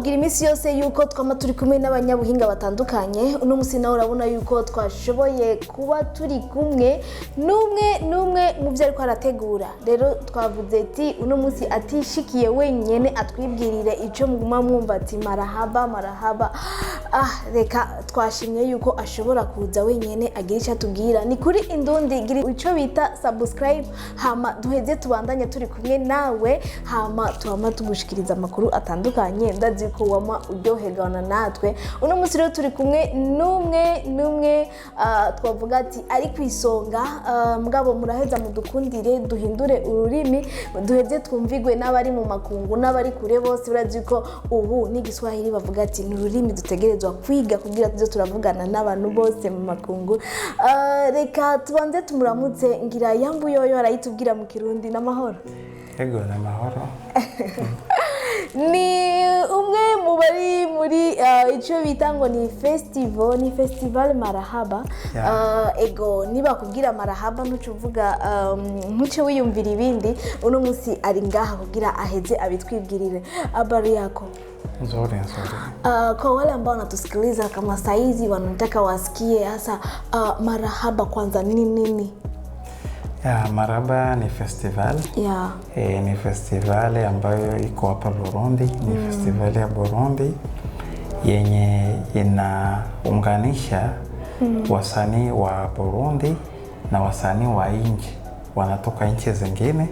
tubabwira imisi yose yuko twama turi kumwe n'abanyabuhinga batandukanye. Uno musi nawe urabona yuko twashoboye kuba turi kumwe n'umwe mu byo ariko arategura. Rero twavuze ati uno musi atishikiye wenyene atwibwirire ico muguma mwumva ati marahaba. Reka twashimye yuko ashobora kuza wenyene agira icyo atubwira. Ni kuri Indundi gira ico bita subscribe, hama duheze tubandanye turi kumwe nawe, hama tuhama tugushikiriza amakuru atandukanye. Ndazi ko wama uryoherwana natwe. Uno musi rero turi kumwe n'umwe twavuga ati ari kwisonga, mugabo muraheza mudukundire duhindure ururimi duheze twumvigwe n'abari mu makungu n'abari kure bose. Urazi ko ubu n'igiswahili bavuga ati ni ururimi dutegerezwa kwiga kugira tuze turavugana n'abantu bose mu makungu. Reka tubanze tumuramutse, ngira Yambu yoyo arayitubwira mu Kirundi. N'amahoro? Yego, n'amahoro. Ni umwe mu bari muri ico bita ngo ni festival Marahaba. Ego niba kubwira Marahaba ntucuvuga ntuce wiyumvira ibindi. Uno musi ari ngaha kugira aheze abitwibwirire. Habari yako? Nzuri. Kwa wale ambao wanatusikiliza kama saizi wanataka wasikie hasa Marahaba kwanza nini? Marahaba ni festival. Ni festival ambayo iko hapa Burundi. Ni festival ya Burundi yenye inaunganisha wasanii wa Burundi na wasanii wa nje. Wanatoka nchi zingine,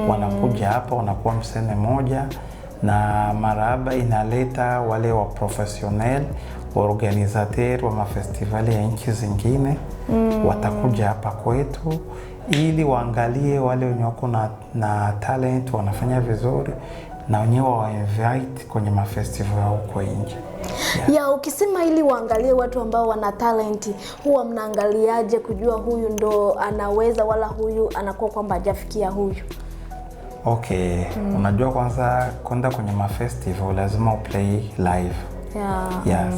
wanakuja hapa, wanakuwa msene moja, na Marahaba inaleta wale wa professionnel, organisateur wa mafestivali ya nchi zingine. Watakuja hapa kwetu ili waangalie wale wenye wako na talent wanafanya vizuri, na wenyewe wa invite kwenye mafestival huko nje. Ukisema ili waangalie watu ambao wana talent, huwa mnaangaliaje kujua huyu ndo anaweza wala huyu anakuwa kwamba hajafikia huyu? Okay, unajua kwanza kwenda kwenye mafestival lazima uplay live.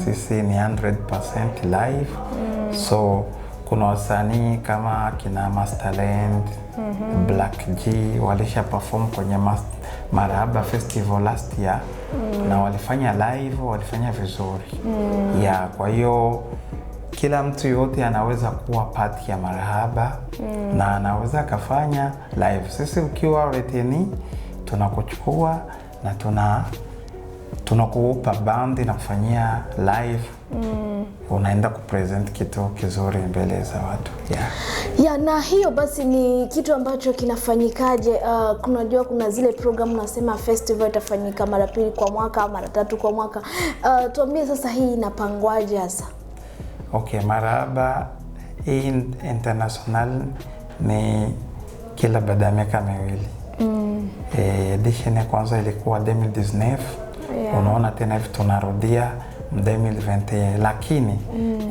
Sisi ni 100% live. So kuna wasanii kama kina Masterland, Black G walisha perform kwenye Marahaba Festival last year, na walifanya live, walifanya vizuri. Kwa hiyo kila mtu yote anaweza kuwa part ya Marahaba na anaweza kafanya live. Sisi ukiwa reteni tunakuchukua na tunakupa band na kufanyia live. Unaenda kupresent kitu kizuri mbele za watu. Na hiyo basi ni kitu ambacho kinafanyikaje? Kunajua kuna zile program nasema festival itafanyika mara 2 kwa mwaka, mara 3 kwa mwaka. Tuambie sasa hii inapangwaje hasa? Okay, Marahaba hii international ni kila baada ya miaka miwili. Edition ya kwanza ilikuwa 2019. Unaona tena hivi tunarudia 2021, lakini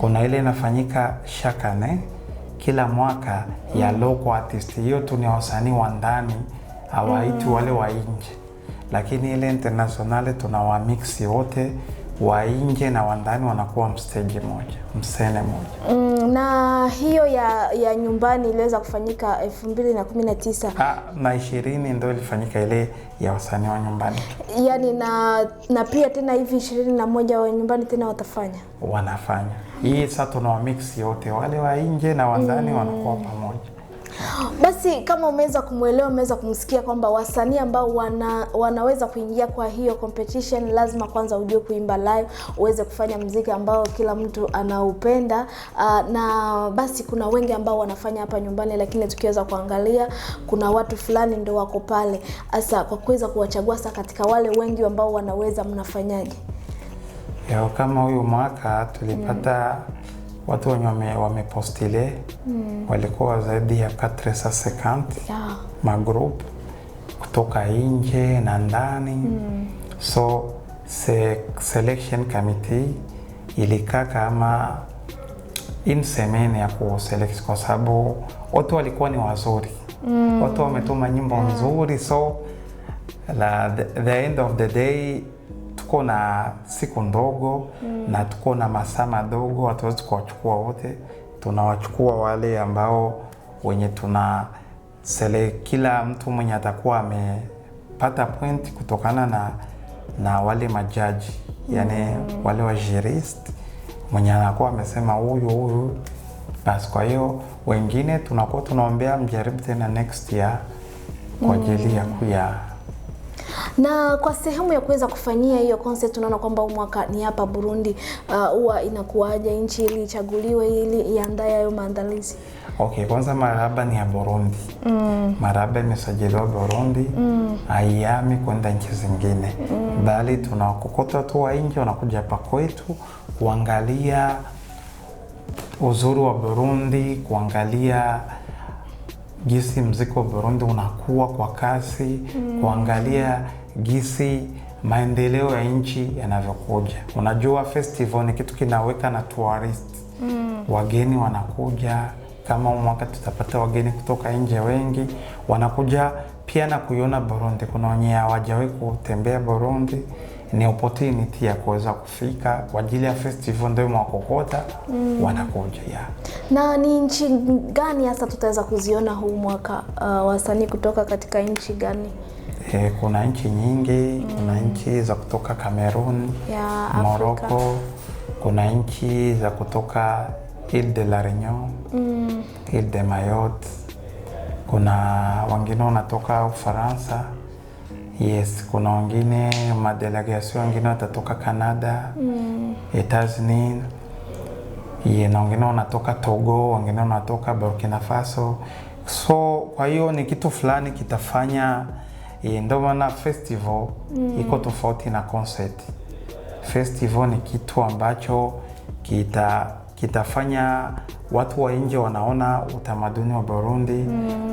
kuna ile inafanyika shakane kila mwaka ya local artist. Hiyo tu ni wasanii wa ndani, hawaitu wale wa nje. Lakini ile international tunawa mix wote, wa nje na wa ndani wanakuwa mstage moja, msene moja. Na hiyo ya nyumbani iliweza kufanyika 2019. Na 20 ndio ilifanyika ile ya wasanii wa nyumbani. Na pia tena hivi 21 wa nyumbani tena wanafanya. Hii sasa tunawa mix yote, wale wa nje na wa ndani wanakuwa pamoja. Basi kama umeweza kumuelewa, umeweza kumsikia kwamba wasanii ambao wanaweza kuingia kwa hiyo competition lazima kwanza ujue kuimba live, uweze kufanya muziki ambao kila mtu anaupenda. Na basi kuna wengi ambao wanafanya hapa nyumbani, lakini tukiweza kuangalia kuna watu fulani ndio wako pale. Asa kwa kuweza kuwachagua sasa katika wale wengi ambao wanaweza, mnafanyaje? Kama huyu mwaka tulipata watu wenye wamepostile walikuwa zaidi ya 450 magroup kutoka nje na ndani. So selection committee ilikaa kama insemene ya kuselect, kwa sababu watu walikuwa ni wazuri. Watu wametuma nyimbo nzuri. So the end of the day tuko na siku ndogo na tuko na masaa madogo, hatuwezi kuwachukua wote. Tunawachukua wale ambao wenye kila mtu mwenye atakuwa amepata point kutokana na wale majaji, yani wale wa jurist mwenye anakuwa amesema huyu basi. Kwa hiyo wengine tunakuwa tunaombea mjaribu tena next year kwa ajili ya kuya. Na kwa sehemu ya kuweza kufanyia hiyo concert, tunaona kwamba mwaka ni hapa Burundi, huwa inakuaje nchi ili ichaguliwe ili iandae hayo maandalizi? Okay, kwanza Marahaba ni ya Burundi. Marahaba imesajiliwa Burundi, haihami kwenda nchi zingine. Bali tunakokota tu wa nje wanakuja hapa kwetu kuangalia uzuri wa Burundi, kuangalia gisi muziki wa Burundi unakuwa kwa kasi, kuangalia gisi maendeleo ya nchi yanavyokuja. Unajua festival ni kitu kinaweka na tourist. Wageni wanakuja, kama mwaka tutapata wageni kutoka nje wengi, wanakuja pia na kuiona Burundi. Kuna wenye hawajawahi kutembea Burundi, ni opportunity ya kuweza kufika kwa ajili ya festival, ndio mwakokota wanakuja Na ni nchi gani hasa tutaweza kuziona huu mwaka, wasanii kutoka katika nchi gani? Kuna nchi nyingi, kuna nchi za kutoka Cameroon, Morocco, kuna nchi za kutoka Ile de la Réunion, Ile de Mayotte, kuna wengine wanatoka Ufaransa. Yes, kuna wengine madelegation wengine watatoka Canada, Etats-Unis. Na wengine wanatoka Togo, wengine wanatoka Burkina Faso. So kwa hiyo ni kitu fulani kitafanya, ndio maana festival iko tofauti na concert. Festival ni kitu ambacho kitafanya watu wa nje wanaona utamaduni wa Burundi,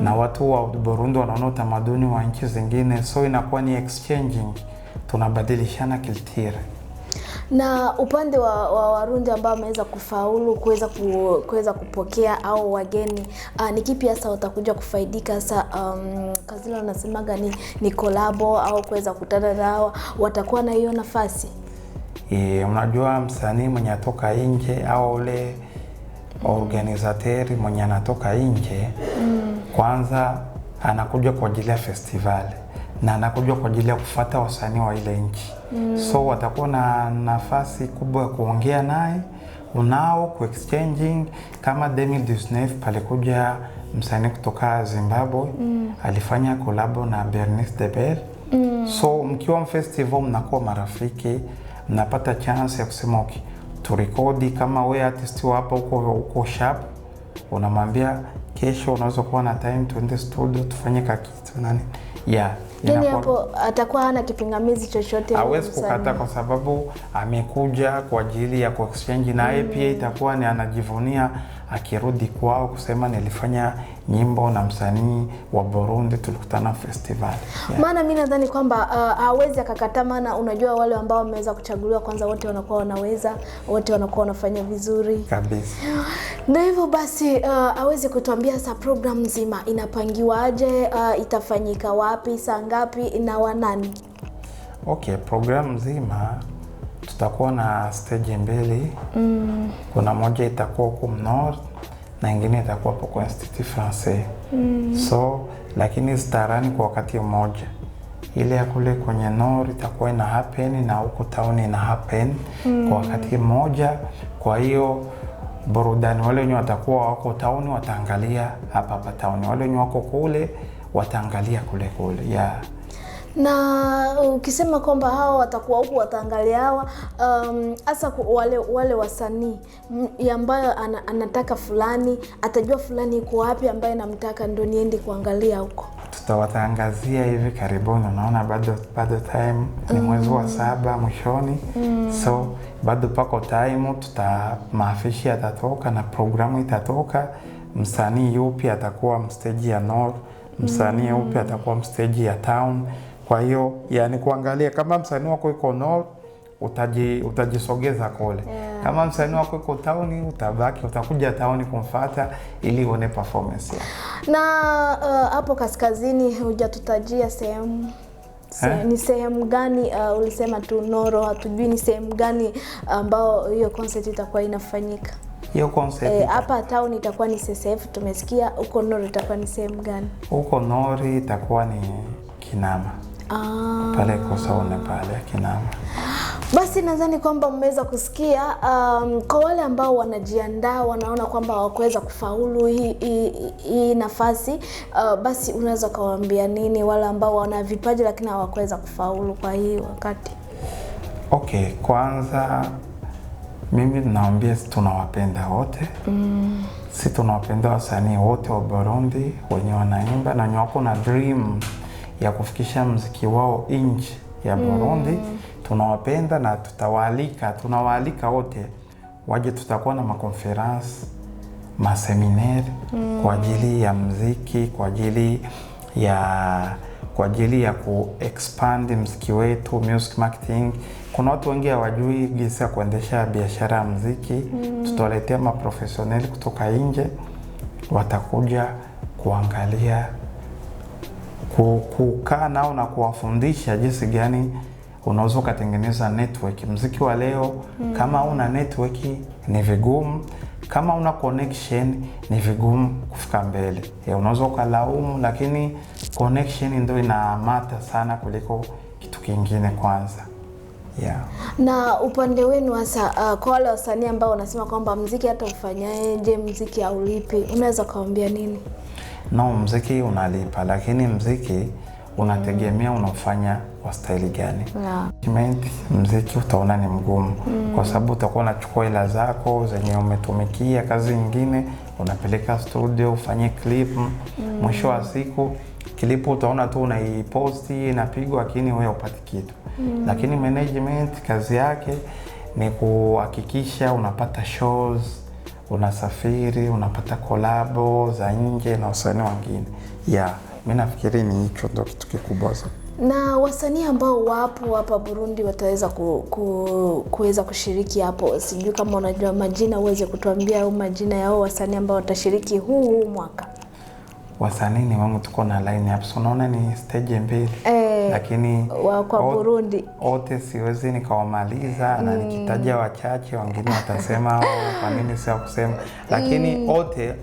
na watu wa Burundi wanaona utamaduni wa nchi zingine, so inakuwa ni exchanging, tunabadilishana culture. Na upande wa Warundi ambao wameweza kufaulu kuweza kupokea au wageni, ni kipi hasa watakuja kufaidika sasa? Kazi lao nasemaga ni collabo au kuweza kukutana nao, watakuwa na hiyo nafasi? Unajua msanii mwenye atoka nje au ule organizateri mwenye anatoka nje, kwanza anakuja kwa ajili ya festival na anakuja kwa ajili ya kufuata wasanii wa ile nchi. So watakuwa na nafasi kubwa ya kuongea naye, ku exchanging. Kama 2019 palikuja msanii kutoka Zimbabwe, alifanya collabo na Bernice de Bell. So mkiwa festival mnakuwa marafiki, mnapata chance ya kusema okay, turekodi. Kama wewe artist hapa uko sharp, unamwambia kesho unaweza kuwa na time tuende studio tufanye kitu nani. Yani hapo atakuwa hana kipingamizi chochote, hawezi kukata kwa sababu amekuja kwa ajili ya exchange, na yeye pia itakuwa ni anajivunia akirudi kwao kusema nilifanya nyimbo na msanii wa Burundi, tulikutana festival. Maana mimi nadhani kwamba hawezi akakataa, maana unajua wale ambao wameweza kuchaguliwa kwanza wote wanakuwa wanaweza, wote wanakuwa wanafanya vizuri kabisa. Na hivyo basi hawezi kutuambia sa program nzima inapangiwa aje, itafanyika wapi, saa ngapi na wanani? Okay, program nzima tutakuwa na stage mbili. Kuna moja itakuwa huko Nord na nyingine itakuwa hapo kwa Institut Français. So lakini zitarani kwa wakati mmoja. Ile ya kule kwenye Nord itakuwa ina happen na huko town ina happen kwa wakati mmoja. Kwa hiyo burudani, wale wenye watakuwa wako town wataangalia hapa town, wale wenye wako kule wataangalia kule. Na ukisema kwamba hao watakuwa huku wataangalia hawa, hasa wale wasanii ambayo anataka fulani, atajua fulani iko wapi ambaye namtaka ndo niende kuangalia huko. Tutawatangazia hivi karibuni, unaona bado time ni mwezi wa 7 mwishoni. So bado pako time, maafishi yatatoka na programu itatoka. Msanii yupi atakuwa mstage ya North, msanii yupi atakuwa mstage ya Town. Kwa hiyo yani kuangalia kama msanii wako iko North utajisogeza kule. Kama msanii wako iko Town utakuja Town kumfuata ili uone performance yake. Na hapo kaskazini hujatutajia sehemu. Ni sehemu gani? Ulisema tu Noro, hatujui ni sehemu gani ambao hiyo concert itakuwa inafanyika. Hiyo concert hapa Town itakuwa ni CCF tumesikia, huko Noro itakuwa ni sehemu gani? Huko Noro itakuwa ni Kinama. pale Kosaune pale Kinama. Basi nadhani kwamba mmeweza kusikia. Kwa wale ambao wanajiandaa, wanaona kwamba hawakuweza kufaulu hii nafasi, basi unaweza kuwaambia nini wale ambao wana vipaji lakini hawakuweza kufaulu kwa hii wakati? Okay, kwanza mimi naambia tunawapenda wote. Si tunawapenda wasanii wote wa Burundi wenye wanaimba na wenye wako na dream ya kufikisha muziki wao nje ya Burundi. Tunawapenda na tunawaalika wote waje. Tutakuwa na makonferensi, maseminari kwa ajili ya muziki, kwa ajili ya ku-expand muziki wetu, music marketing. Kuna watu wengi hawajui jinsi ya kuendesha biashara ya muziki. Tutawaletea maprofessionali kutoka nje, watakuja kuangalia, kukaa nao na kuwafundisha jinsi gani unaweza kutengeneza network. Muziki wa leo kama una network ni vigumu, kama una connection ni vigumu kufika mbele. Unaweza kulaumu, lakini connection ndio inamata sana kuliko kitu kingine kwanza. Na upande wenu hasa, kwa wale wasanii ambao wanasema kwamba muziki hata ufanyaje muziki haulipi, unaweza kuambia nini? No, muziki unalipa, lakini muziki unategemea unafanya kwa style gani. Muziki utaona ni mgumu kwa sababu utakuwa unachukua hela zako zenye umetumikia kazi nyingine, unapeleka studio ufanye clip. Mwisho wa siku clip utaona tu unaiposti inapigwa, lakini wewe upati kitu. Lakini management kazi yake ni kuhakikisha unapata shows, unasafiri, unapata collabo za nje na wasanii wengine. Mimi nafikiri ni hicho ndio kitu kikubwa sana. Na wasanii ambao wapo hapa Burundi wataweza kuweza kushiriki hapo, sijui kama unajua majina, uweze kutuambia au majina yao wasanii ambao watashiriki huu mwaka? Wasanii ni wangu, tuko na line up, so unaona ni stage mbili. Lakini kwa Burundi wote siwezi nikawamaliza, na nikitaja wachache wengine watasema kwa nini sio kusema, lakini wote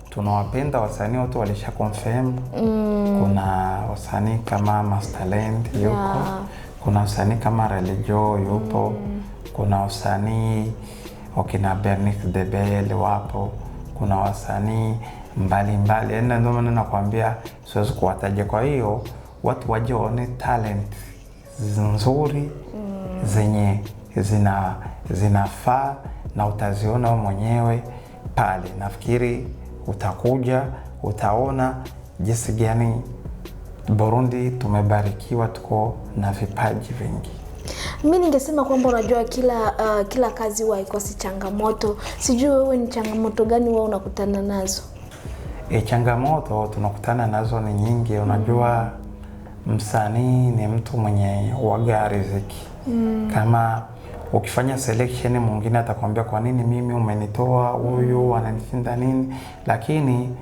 tunawapenda. Wasanii wote walisha confirm. Kuna wasanii kama Masterland yupo, kuna wasanii kama Relijo yupo, kuna wasanii wakina Bernice Debel wapo, kuna wasanii mbalimbali. Ndio maana nakwambia siwezi kuwataja. Kwa hiyo watu waje waone talent nzuri zenye zinafaa, na utaziona mwenyewe pale. Nafikiri utakuja utaona jinsi gani Burundi tumebarikiwa, tuko na vipaji vingi. Mimi ningesema kwamba unajua kila kazi huwa ikosi changamoto. Sijui wewe ni changamoto gani wewe unakutana nazo? Changamoto tunakutana nazo ni nyingi. Unajua msanii ni mtu mwenye uaga riziki. Kama ukifanya selection, mwingine atakwambia kwa nini mimi umenitoa, huyu ananishinda nini, lakini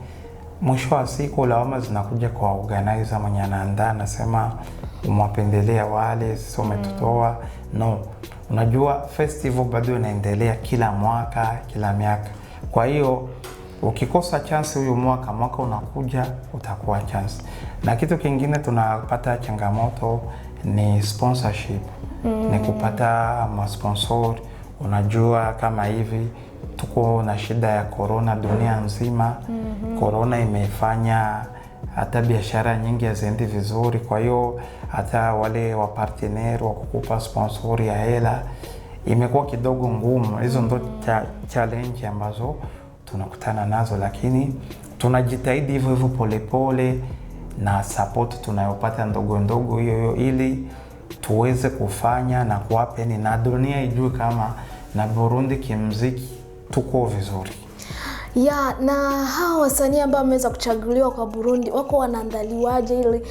mwisho wa siku lawama zinakuja kwa organizer mwenye anaandaa, anasema umewapendelea wale, sisi umetutoa. No, unajua festival bado inaendelea kila mwaka, kila miaka. Kwa hiyo ukikosa chance huyu mwaka unakuja utakuwa chance. Na kitu kingine tunapata changamoto ni sponsorship. Ni kupata masponsor. Unajua kama hivi tuko na shida ya corona dunia nzima. Corona imefanya hata biashara nyingi haziendi vizuri. Kwa hiyo hata wale wa partner wa kukupa sponsor ya hela imekuwa kidogo ngumu. Hizo ndo challenge ambazo tunakutana nazo, lakini tunajitahidi hivyo hivyo polepole na support tunayopata ndogo ndogo hiyo ili tuweze kufanya na kuwapeni na dunia ijue kama na Burundi kimuziki tuko vizuri. Na hao wasanii ambao wameweza kuchaguliwa kwa Burundi wako wanaandaliwaje ili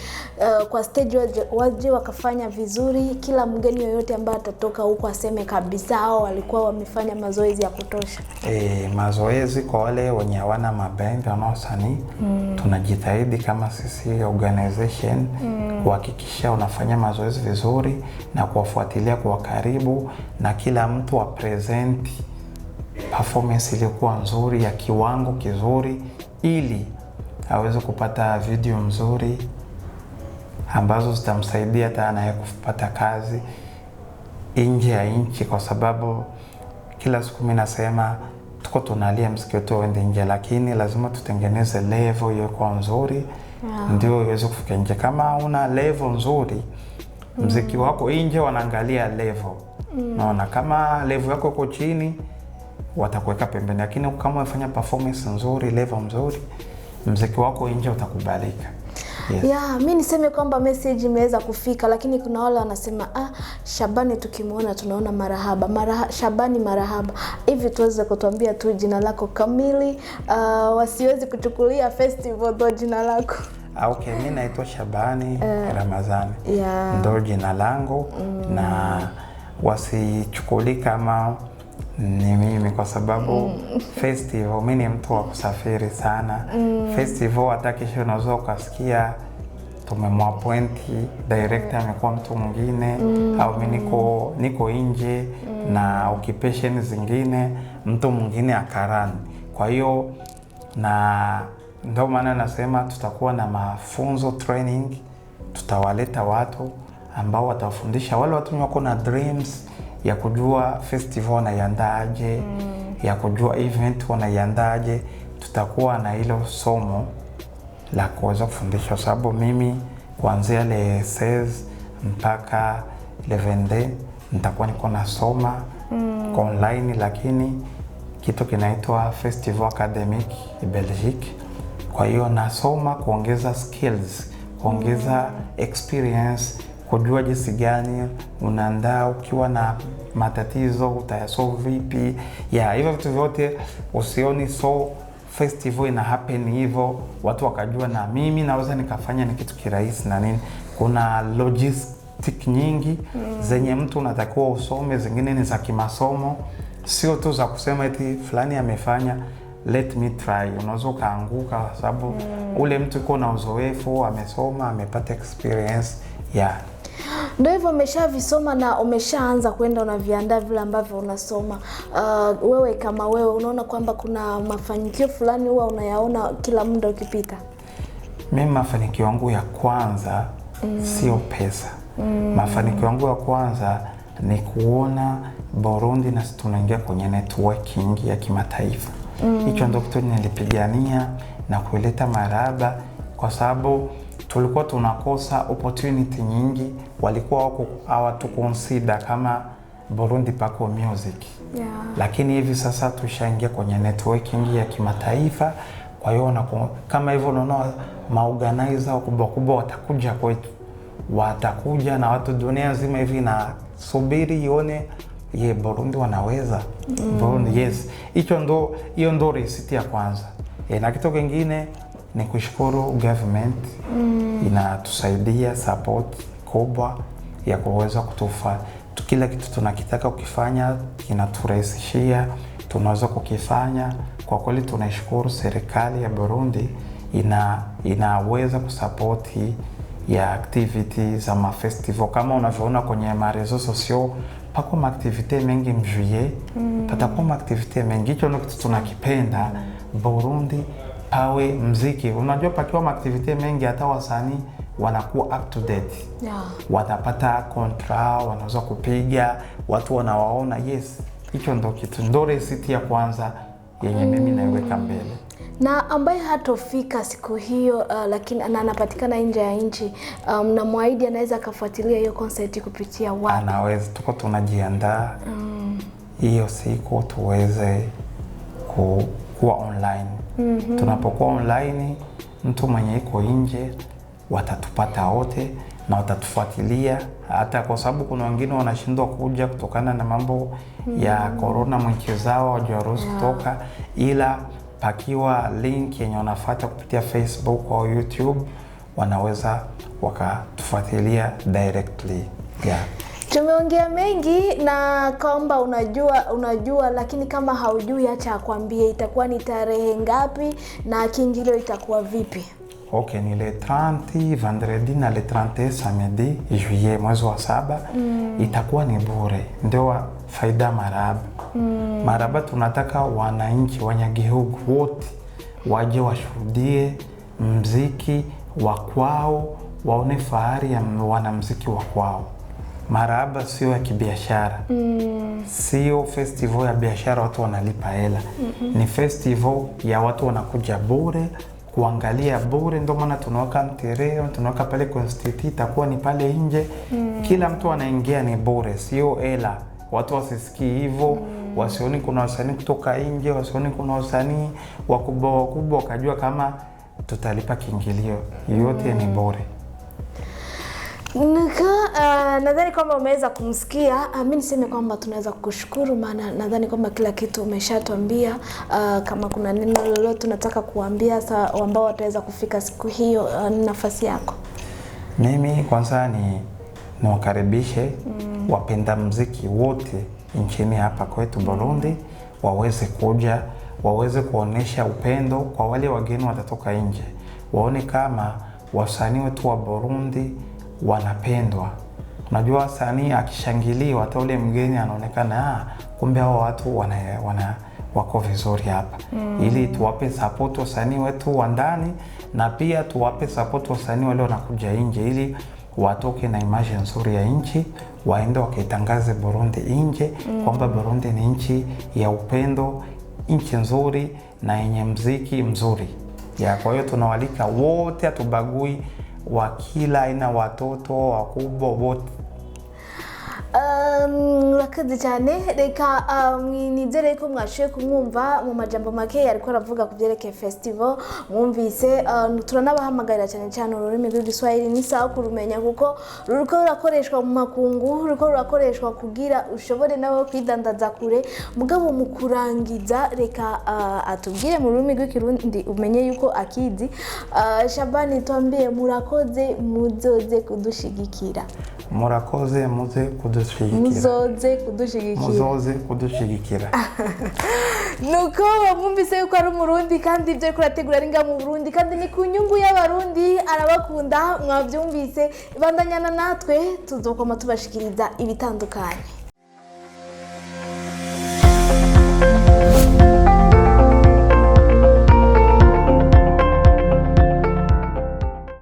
kwa stage waje wakafanya vizuri? Kila mgeni yoyote ambaye atatoka huko aseme kabisa hao walikuwa wamefanya mazoezi ya kutosha. Mazoezi kwa wale wenye hawana maband na wasanii, tunajitahidi kama sisi organization kuhakikisha unafanya mazoezi vizuri na kuwafuatilia kwa karibu, na kila mtu wa present performance iliyokuwa nzuri ya kiwango kizuri ili aweze kupata video nzuri, ambazo zitamsaidia hata naye kupata kazi nje ya nchi, kwa sababu kila siku mimi nasema tuko tunalia muziki wetu uende nje, lakini lazima tutengeneze level hiyo kwa nzuri, ndio iweze kufika nje. Kama una level nzuri, muziki wako nje wanaangalia level. Naona kama level yako iko chini watakuweka pembeni, lakini kama unafanya performance nzuri, level nzuri, muziki wako nje utakubalika. Yes. Yeah, mimi niseme kwamba message imeweza kufika, lakini kuna wale wanasema Shabani tukimuona tunaona marahaba. Shabani marahaba. Hivi tuweze kutuambia tu jina lako kamili, wasiwezi kuchukulia festival ndo jina lako. Okay, mimi naitwa Shabani Ramadhani. Yeah. Ndo jina langu na wasichukulie kama ni mimi, kwa sababu festival mimi ni mtu wa kusafiri sana. Festival hata kesho unaweza ukasikia tumemwappointi director amekuwa mtu mwingine, au mimi niko nje na occupation zingine mtu mwingine akarani. Kwa hiyo na ndio maana nasema tutakuwa na mafunzo training, tutawaleta watu ambao watafundisha wale watu wako na dreams ya kujua festival wanaiandaaje, ya kujua event wanaiandaaje. Tutakuwa na hilo somo la kuweza kufundisha, sababu mimi kuanzia le 16 mpaka le 22 nitakuwa niko nasoma kwa online, lakini kitu kinaitwa Festival Academic Belgique. Kwa hiyo nasoma kuongeza skills, kuongeza experience, kujua jinsi gani unaandaa ukiwa na matatizo utayasolve vipi. Hivyo vitu vyote usioni festival ina happen hivyo watu wakajua na mimi naweza nikafanya ni kitu kirahisi na nini. Kuna logistic nyingi zenye mtu unatakiwa usome, zingine ni za kimasomo, sio tu za kusema eti fulani amefanya let me try. Unaweza kaanguka kwa sababu ule mtu yuko na uzoefu, amesoma, amepata experience. Ndio hivyo umeshavisoma na umeshaanza kwenda unaviandaa vile ambavyo unasoma. Wewe kama wewe unaona kwamba kuna mafanikio fulani huwa unayaona kila muda ukipita? Mimi mafanikio yangu ya kwanza sio pesa. Mafanikio yangu ya kwanza ni kuona Burundi na tunaingia kwenye networking ya kimataifa. Hicho ndio kitu nilipigania na kuleta maraba, kwa sababu tulikuwa tunakosa opportunity nyingi, walikuwa wako hawatuconsider kama Burundi pako music. Lakini hivi sasa tushaingia kwenye networking ya kimataifa. Kwa hiyo kama hivyo unaona maorganizer wakubwa kubwa watakuja kwetu, watakuja na watu dunia nzima hivi na subiri ione Burundi wanaweza. Burundi, yes. Hiyo ndo receipt ya kwanza. Na kitu kingine ni kushukuru government, inatusaidia support kubwa ya kuweza kutufa kila kitu tunakitaka ukifanya kinaturahisishia, tunaweza kukifanya. Kwa kweli tunashukuru serikali ya Burundi inaweza kusupporti ya activity za mafestival. Kama unavyoona kwenye marezo sosio pako maaktivite mengi mjuye, patakuwa maaktivite mengi. Hicho ndio kitu tunakipenda Burundi pawe mziki. Unajua pakiwa maaktivite mengi hata wasanii wanakuwa up to date. Watapata contract, wanaweza kupiga, watu wanawaona. Yes, hicho ndio kitu, ndio receipt ya kwanza yenye mimi naiweka mbele. Na ambaye hatofika siku hiyo lakini anapatikana nje ya nchi, mnamwahidi anaweza akafuatilia hiyo concert kupitia wapi? Anaweza, tuko tunajiandaa hiyo siku tuweze kuwa online. Tunapokuwa online, mtu mwenye iko nje watatupata wote na watatufuatilia, hata kwa sababu kuna wengine wanashindwa kuja kutokana na mambo ya corona, mwenye zao hawajaruhusu kutoka, ila pakiwa link yenye wanafuata kupitia Facebook au YouTube wanaweza wakatufuatilia directly. Tumeongea mengi na kwamba unajua lakini kama haujui acha akwambie itakuwa ni tarehe ngapi na kiingilio itakuwa vipi? Okay, ni le 30 vendredi na le 31 samedi juillet mwezi wa 7. Itakuwa ni bure, ndio faida maraba. Maraba tunataka wananchi Wanyagihugu wote waje washuhudie mziki wa kwao waone fahari ya wanamuziki wa kwao. Marahaba sio ya kibiashara. Sio festival ya biashara watu wanalipa hela. Ni festival ya watu wanakuja bure, kuangalia bure. Ndio maana tunaweka mtereo, tunaweka pale Constitute, itakuwa ni pale nje. Kila mtu anaingia ni bure, sio hela. Watu wasisikie hivyo, wasioni kuna wasanii kutoka nje, wasioni kuna wasanii wakubwa wakajua kama tutalipa kiingilio. Yote ni bure. Nadhani kwamba umeweza kumsikia. Mimi niseme kwamba tunaweza kukushukuru, maana nadhani kwamba kila kitu umeshatuambia. Kama kuna neno lolote tunataka kuambia ambao wataweza kufika siku hiyo, nafasi yako. Mimi kwanza niwakaribishe wapenda muziki wote nchini hapa kwetu Burundi, waweze kuja, waweze kuonesha upendo kwa wale wageni watatoka nje. Waone kama wasanii wetu wa Burundi wanapendwa. Unajua wasanii akishangiliwa, hata ule mgeni anaonekana kumbe hao watu wako vizuri hapa. Ili tuwape support wasanii wetu wa ndani, na pia tuwape support wasanii wale wanakuja nje, ili watoke na image nzuri ya nchi, waende wakaitangaze Burundi nje, kwamba Burundi ni nchi ya upendo, nchi nzuri na yenye muziki mzuri. Kwa hiyo tunawalika wote, atubagui wa kila aina, watoto, wakubwa, wote. Murakoze cyane. Reka nizere ko mwashoboye kumwumva mu majambo make ariko aravuga ku byerekeye festival. Mwumvise, turanabahamagarira cyane cyane ururimi rw'Igiswahili ni sawa kurumenya, kuko ruriko rurakoreshwa mu makungu, ruriko rurakoreshwa kugira ushobore nawe kwidandaza kure. Mugabo mu kurangiza, reka atubwire mu rurimi rw'Ikirundi umenye yuko akizi. Shabani, tuambie murakoze, muzoze kudushigikira. Murakoze, muze kudushigikira. Muzoze kudushigikira. Nuko bamwumvise yuko ari Umurundi, kandi ibyo ariko arategura ari nga mu Burundi, kandi ni ku nyungu y'Abarundi, arabakunda. Mwabyumvise, bandanyana natwe tuzokoma tubashikiriza ibitandukanye.